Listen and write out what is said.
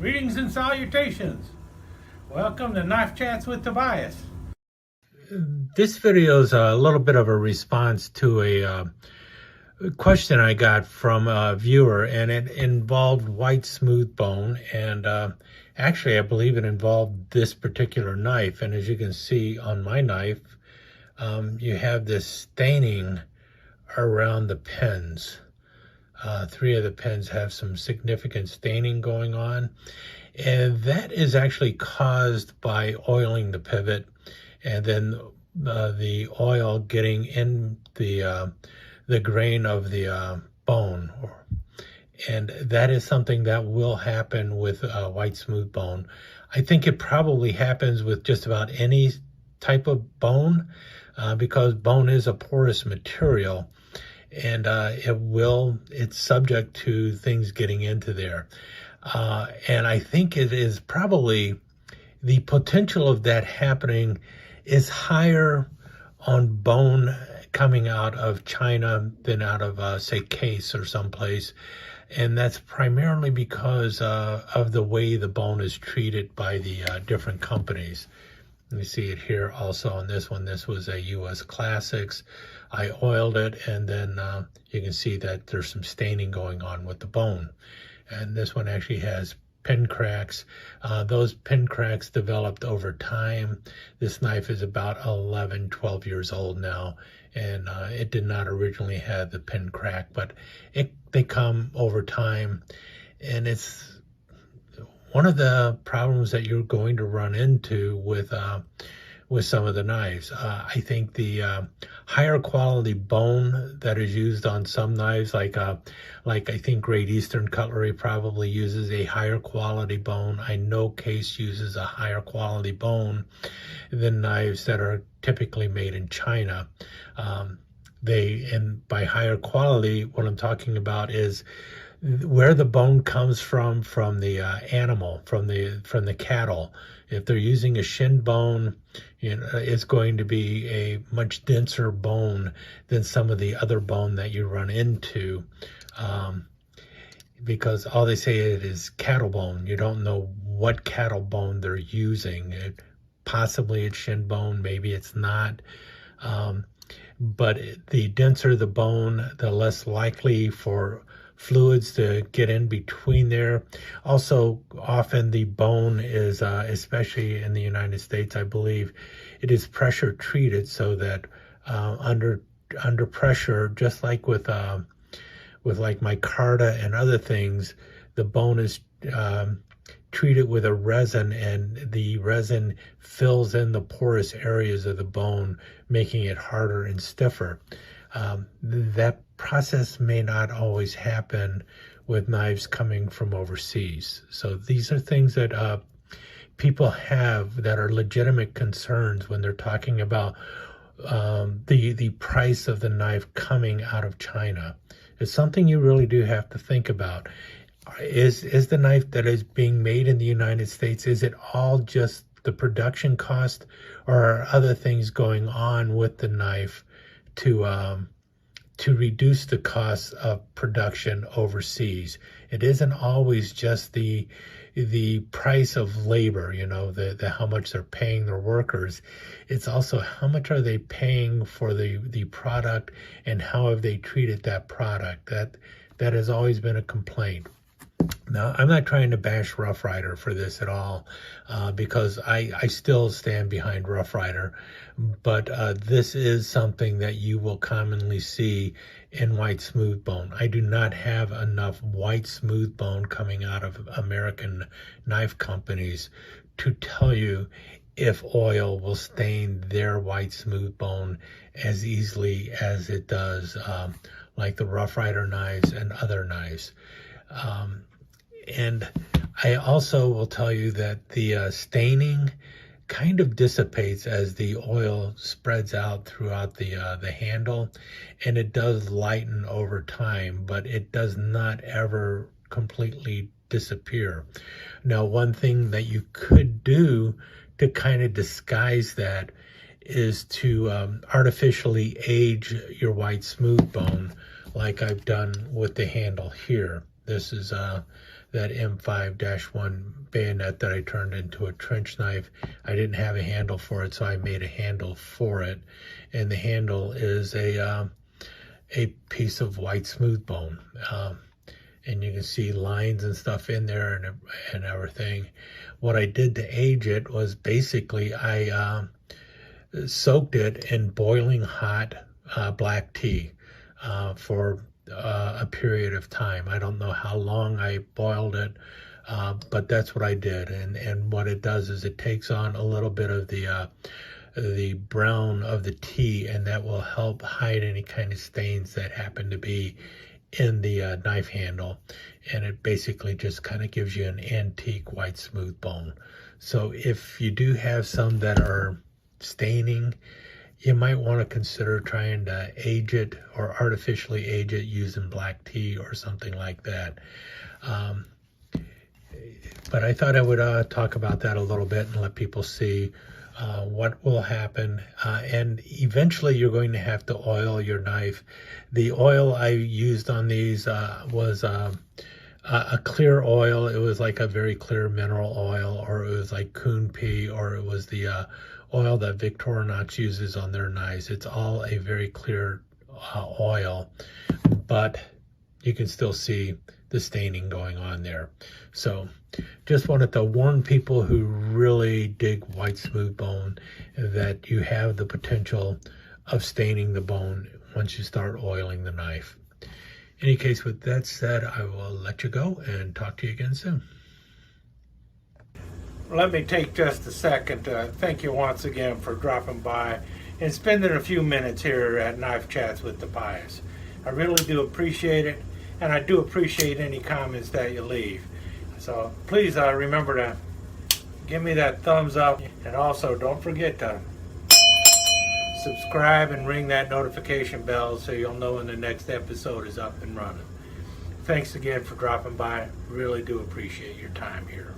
Greetings and salutations. Welcome to Knife Chats with Tobias. This video is a little bit of a response to a question I got from a viewer, and it involved white smooth bone, and actually I believe it involved this particular knife. And as you can see on my knife, you have this staining around the pins. 3 of the pins have some significant staining going on, and that is actually caused by oiling the pivot, and then the oil getting in the grain of the bone, and that is something that will happen with white smooth bone. I think it probably happens with just about any type of bone, because bone is a porous material, and it's subject to things getting into there. And I think it is probably the potential of that happening is higher on bone coming out of China than out of, say, case or someplace. And that's primarily because of the way the bone is treated by the different companies. You see it here also on this one. This was a U.S. Classics. I oiled it, and then you can see that there's some staining going on with the bone. And this one actually has pin cracks. Those pin cracks developed over time. This knife is about 11, 12 years old now, and it did not originally have the pin crack, but they come over time, and it's one of the problems that you're going to run into with some of the knives. I think the higher quality bone that is used on some knives, like I think Great Eastern Cutlery probably uses a higher quality bone. I know Case uses a higher quality bone than knives that are typically made in China. And by higher quality, what I'm talking about is where the bone comes from the animal, from the cattle. If they're using a shin bone, it's going to be a much denser bone than some of the other bone that you run into, because all they say it is cattle bone. You don't know what cattle bone they're using. Possibly it's shin bone, maybe it's not. But the denser the bone, the less likely for fluids to get in between there. Also, often the bone is, especially in the United States, I believe, it is pressure treated so that under pressure, just like with like micarta and other things, the bone is treated with a resin, and the resin fills in the porous areas of the bone, making it harder and stiffer. That process may not always happen with knives coming from overseas. So these are things that people have that are legitimate concerns when they're talking about the price of the knife coming out of China. It's something you really do have to think about. Is the knife that is being made in the United States, is it all just the production cost, or are other things going on with the knife to reduce the cost of production overseas? It isn't always just the price of labor, the how much they're paying their workers. It's also how much are they paying for the product, and how have they treated that product. That has always been a complaint. Now, I'm not trying to bash Rough Rider for this at all, because I still stand behind Rough Rider, but this is something that you will commonly see in white smooth bone. I do not have enough white smooth bone coming out of American knife companies to tell you if oil will stain their white smooth bone as easily as it does like the Rough Rider knives and other knives. And I also will tell you that the staining kind of dissipates as the oil spreads out throughout the handle, and it does lighten over time, but it does not ever completely disappear. Now, one thing that you could do to kind of disguise that is to artificially age your white smooth bone, like I've done with the handle here. This is that M5-1 bayonet that I turned into a trench knife. I didn't have a handle for it, so I made a handle for it. And the handle is a piece of white smooth bone. And you can see lines and stuff in there and everything. What I did to age it was basically I soaked it in boiling hot black tea for a period of time. I don't know how long I boiled it, but that's what I did. And what it does is it takes on a little bit of the brown of the tea, and that will help hide any kind of stains that happen to be in the knife handle. And it basically just kind of gives you an antique white smooth bone. So if you do have some that are staining, you might want to consider trying to age it or artificially age it using black tea or something like that. But I thought I would talk about that a little bit and let people see what will happen. And eventually you're going to have to oil your knife. The oil I used on these was a clear oil. It was like a very clear mineral oil, or it was like coon pea, or it was the oil that Victorinox uses on their knives. It's all a very clear oil, but you can still see the staining going on there. So just wanted to warn people who really dig white smooth bone that you have the potential of staining the bone once you start oiling the knife. In any case, with that said, I will let you go and talk to you again soon. Let me take just a second to thank you once again for dropping by and spending a few minutes here at Knife Chats with Tobias. I really do appreciate it, and I do appreciate any comments that you leave. So please remember to give me that thumbs up, and also don't forget to subscribe and ring that notification bell so you'll know when the next episode is up and running. Thanks again for dropping by. Really do appreciate your time here.